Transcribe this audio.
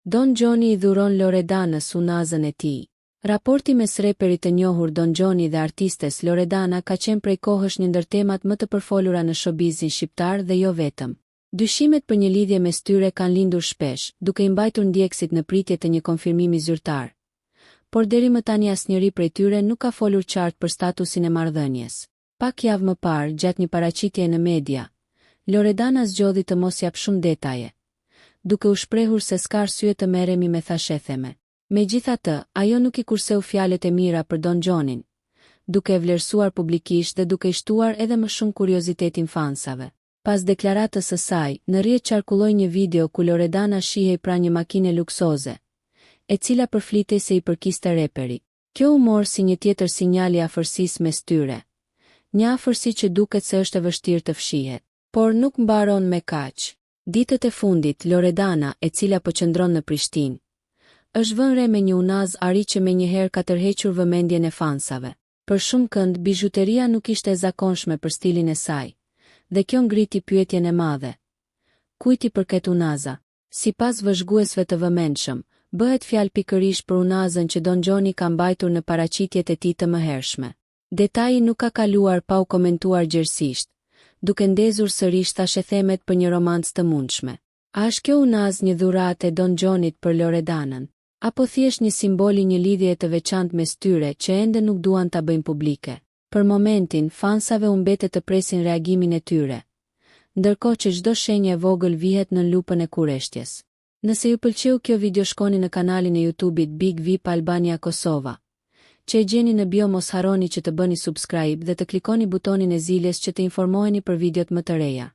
Don Gjoni i dhuron Loredanës unazën e tij. Raporti mes reperit të njohur Don Gjoni dhe artistes Loredana ka qenë prej kohësh një ndër temat më të përfolura në showbizin shqiptar dhe jo vetëm. Dyshimet për një lidhje mes tyre kanë lindur shpesh, duke I mbajtur ndjekësit në pritje të një konfirmimi zyrtar. Por deri më tani asnjëri prej tyre nuk ka folur qartë për statusin e marrëdhënies. Pak javë më parë, gjatë një paraqitjeje në media, Loredana zgjodhi të mos jap shumë detaje, duke u shprehur se s'ka arsye të merremi me thashetheme. Megjithatë, ajo nuk I kurseu fjalët e mira për Don Gjonin, duke e vlerësuar publikisht dhe duke I shtuar edhe më shumë kuriozitetin fansave. Pas deklaratës së saj, në rrjet qarkulloi një video ku Loredana shihej pranë një makine luksoze, e cila përflitej se I përkiste reperit. Kjo u mor si një tjetër sinjal I afërsisë mes tyre. Një afërsi që duket se është e vështirë të fshihet. Por nuk mbaron me kaq. Ditët e fundit, Loredana, e cila po qëndron në Prishtinë, është vënë re me një unazë ari që menjëherë ka tërhequr vëmendjen e fansave. Për shumë kënd, bizhuteria nuk ishte e zakonshme për stilin e saj, dhe kjo ngriti pyetjen e madhe. Kujt I përket unaza? Sipas vëzhguesve të vëmendshëm, bëhet fjalë pikërisht për unazën që Don Gjoni ka mbajtur në paraqitjet e tij të mëhershme. Detaji nuk ka kaluar pa u komentuar gjerësisht, duke ndezur sërish thashethemet për një romancë të mundshme. A është kjo unazë një dhuratë e Don Gjonit për Loredanën, apo thjesht një simbol I një lidhje të veçantë mes tyre që ende nuk duan ta bëjnë publike? Për momentin, fansave u mbetet të presin reagimin e tyre, ndërkohë që çdo shenjë e vogël vihet në lupën e kurreshtjes. Nëse ju pëlqeu kjo video, shkoni në kanalin e YouTube-it Big VIP Albania Kosova, që e gjeni në bio. Mos harroni që të bëni subscribe dhe të klikoni butonin e ziljes që të informoheni për videot më të reja.